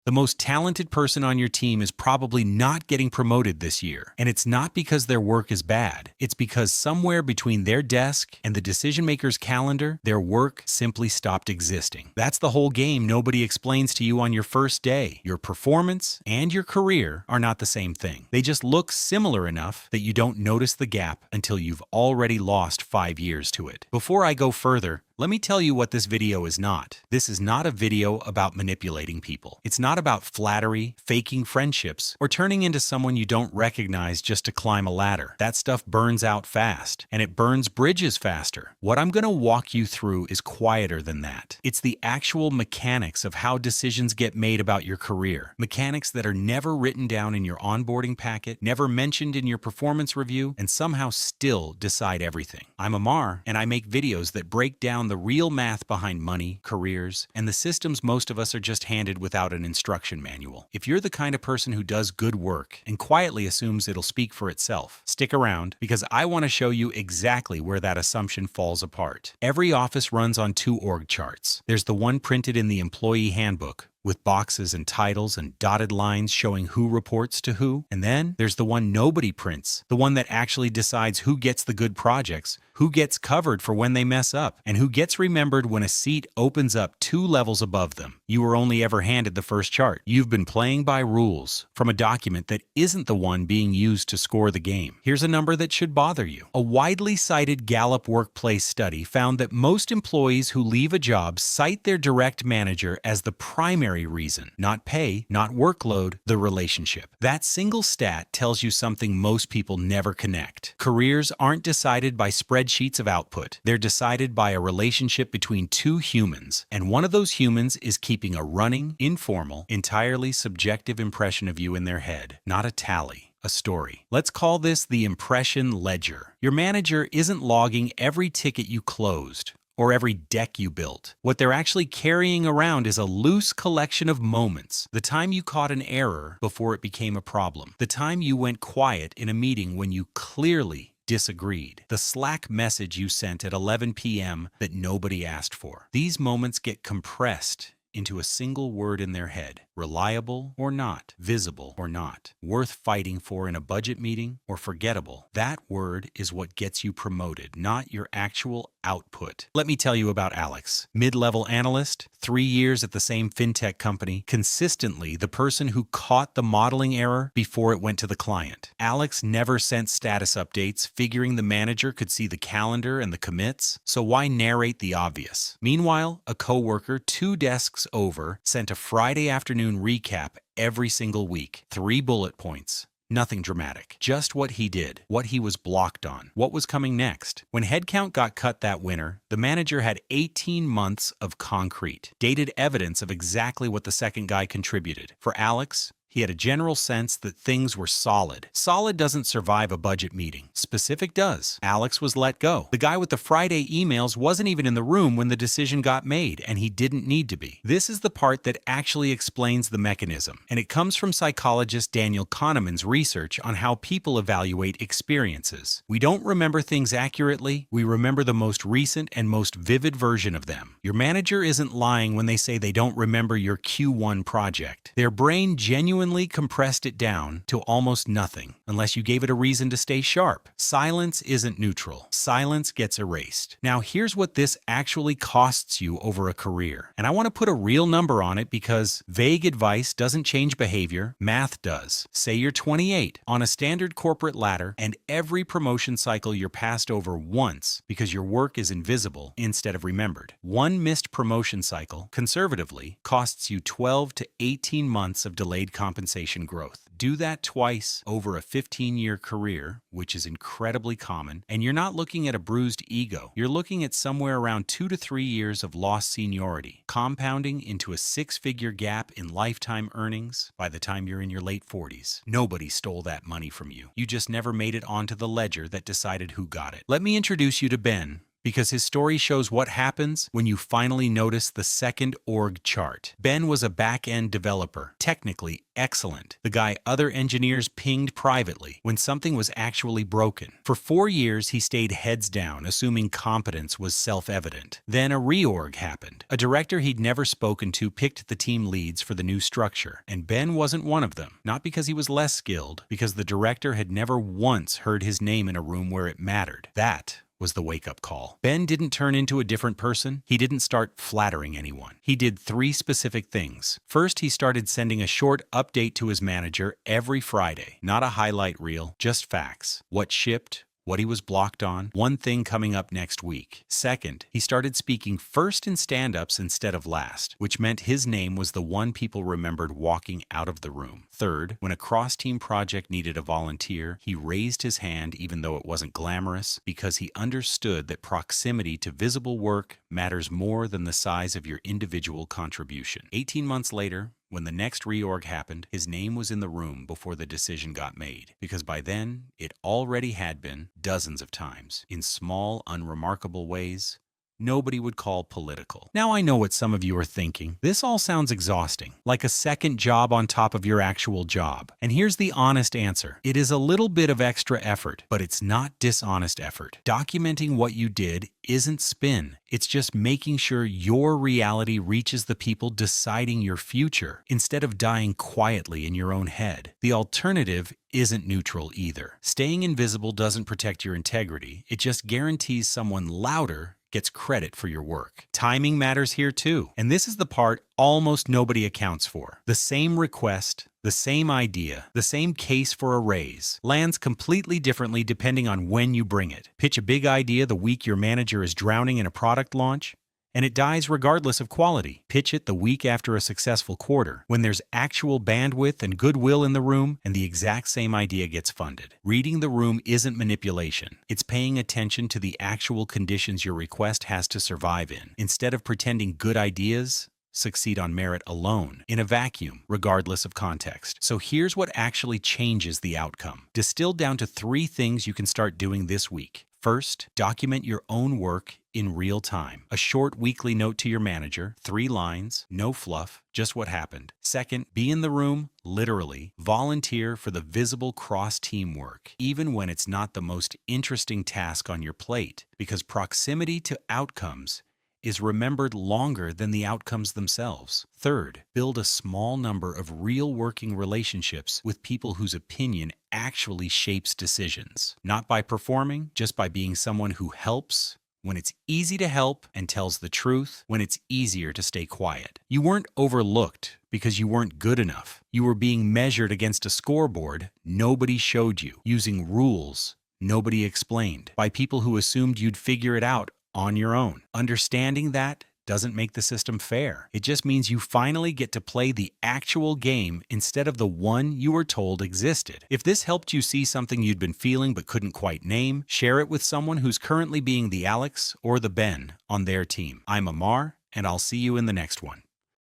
The most talented person on your team is probably not getting promoted this year. And it's not because their work is bad. It's because somewhere between their desk and the decision maker's calendar, their work simply stopped existing. That's the whole game nobody explains to you on your first day. Your performance and your career are not the same thing. They just look similar enough that you don't notice the gap until you've already lost 5 years to it. Before I go further, let me tell you what this video is not. This is not a video about manipulating people. It's not about flattery, faking friendships, or turning into someone you don't recognize just to climb a ladder. That stuff burns out fast, and it burns bridges faster. What I'm going to walk you through is quieter than that. It's the actual mechanics of how decisions get made about your career. Mechanics that are never written down in your onboarding packet, never mentioned in your performance review, and somehow still decide everything. I'm Amar, and I make videos that break down the real math behind money, careers, and the systems most of us are just handed without an instruction manual. If you're the kind of person who does good work and quietly assumes it'll speak for itself, stick around because I want to show you exactly where that assumption falls apart. Every office runs on 2 org charts. There's the one printed in the employee handbook, with boxes and titles and dotted lines showing who reports to who. And then there's the one nobody prints, the one that actually decides who gets the good projects, who gets covered for when they mess up, and who gets remembered when a seat opens up 2 levels above them. You were only ever handed the first chart. You've been playing by rules from a document that isn't the one being used to score the game. Here's a number that should bother you. A widely cited Gallup workplace study found that most employees who leave a job cite their direct manager as the primary reason. Not pay, not workload, the relationship. That single stat tells you something most people never connect. Careers aren't decided by spreadsheets of output. They're decided by a relationship between 2 humans, and one of those humans is keeping a running, informal, entirely subjective impression of you in their head, not a tally. A story. Let's call this the impression ledger. Your manager isn't logging every ticket you closed or every deck you built. What they're actually carrying around is a loose collection of moments. The time you caught an error before it became a problem. The time you went quiet in a meeting when you clearly disagreed. The Slack message you sent at 11 p.m. that nobody asked for. These moments get compressed into a single word in their head. Reliable or not, visible or not, worth fighting for in a budget meeting or forgettable. That word is what gets you promoted, not your actual output. Let me tell you about Alex. Mid-level analyst, 3 years at the same fintech company, consistently the person who caught the modeling error before it went to the client. Alex never sent status updates, figuring the manager could see the calendar and the commits, so why narrate the obvious? Meanwhile, a coworker 2 desks over sent a Friday afternoon recap every single week. 3 bullet points. Nothing dramatic. Just what he did, what he was blocked on, what was coming next. When headcount got cut that winter, the manager had 18 months of concrete, dated evidence of exactly what the second guy contributed. For Alex, he had a general sense that things were solid. Solid doesn't survive a budget meeting. Specific does. Alex was let go. The guy with the Friday emails wasn't even in the room when the decision got made, and he didn't need to be. This is the part that actually explains the mechanism, and it comes from psychologist Daniel Kahneman's research on how people evaluate experiences. We don't remember things accurately, we remember the most recent and most vivid version of them. Your manager isn't lying when they say they don't remember your Q1 project. Their brain genuinely compressed it down to almost nothing, unless you gave it a reason to stay sharp. Silence isn't neutral. Silence gets erased. Now here's what this actually costs you over a career. And I want to put a real number on it because vague advice doesn't change behavior, math does. Say you're 28 on a standard corporate ladder, and every promotion cycle you're passed over once because your work is invisible instead of remembered. One missed promotion cycle, conservatively, costs you 12 to 18 months of delayed compensation growth. Do that twice over a 15-year career, which is incredibly common, and you're not looking at a bruised ego. You're looking at somewhere around 2 to 3 years of lost seniority, compounding into a 6-figure gap in lifetime earnings by the time you're in your late 40s. Nobody stole that money from you. You just never made it onto the ledger that decided who got it. Let me introduce you to Ben. because his story shows what happens when you finally notice the second org chart. Ben was a back-end developer, technically excellent, the guy other engineers pinged privately when something was actually broken. For 4 years, he stayed heads down, assuming competence was self-evident. Then a reorg happened. A director he'd never spoken to picked the team leads for the new structure, and Ben wasn't one of them. Not because he was less skilled, because the director had never once heard his name in a room where it mattered. That was the wake-up call. Ben didn't turn into a different person. He didn't start flattering anyone. He did 3 specific things. First, he started sending a short update to his manager every Friday. Not a highlight reel, just facts. What shipped, what he was blocked on, one thing coming up next week. Second, he started speaking first in stand-ups instead of last, which meant his name was the one people remembered walking out of the room. Third, when a cross-team project needed a volunteer, he raised his hand even though it wasn't glamorous, because he understood that proximity to visible work matters more than the size of your individual contribution. 18 months later, when the next reorg happened, his name was in the room before the decision got made, because by then, it already had been dozens of times, in small, unremarkable ways nobody would call political. Now I know what some of you are thinking. This all sounds exhausting, like a second job on top of your actual job. And here's the honest answer. It is a little bit of extra effort, but it's not dishonest effort. Documenting what you did isn't spin. It's just making sure your reality reaches the people deciding your future, instead of dying quietly in your own head. The alternative isn't neutral either. Staying invisible doesn't protect your integrity. It just guarantees someone louder gets credit for your work. Timing matters here too, and this is the part almost nobody accounts for. The same request, the same idea, the same case for a raise lands completely differently depending on when you bring it. Pitch a big idea the week your manager is drowning in a product launch, and it dies regardless of quality. Pitch it the week after a successful quarter, when there's actual bandwidth and goodwill in the room, and the exact same idea gets funded. Reading the room isn't manipulation. It's paying attention to the actual conditions your request has to survive in, instead of pretending good ideas succeed on merit alone, in a vacuum, regardless of context. So here's what actually changes the outcome. Distilled down to 3 things you can start doing this week. First, document your own work in real time. A short weekly note to your manager, 3 lines, no fluff, just what happened. Second, be in the room, literally. Volunteer for the visible cross-team work, even when it's not the most interesting task on your plate, because proximity to outcomes is remembered longer than the outcomes themselves. Third, build a small number of real working relationships with people whose opinion actually shapes decisions. Not by performing, just by being someone who helps when it's easy to help and tells the truth when it's easier to stay quiet. You weren't overlooked because you weren't good enough. You were being measured against a scoreboard nobody showed you, using rules nobody explained, by people who assumed you'd figure it out on your own. Understanding that doesn't make the system fair. It just means you finally get to play the actual game instead of the one you were told existed. If this helped you see something you'd been feeling but couldn't quite name, share it with someone who's currently being the Alex or the Ben on their team. I'm Amar, and I'll see you in the next one.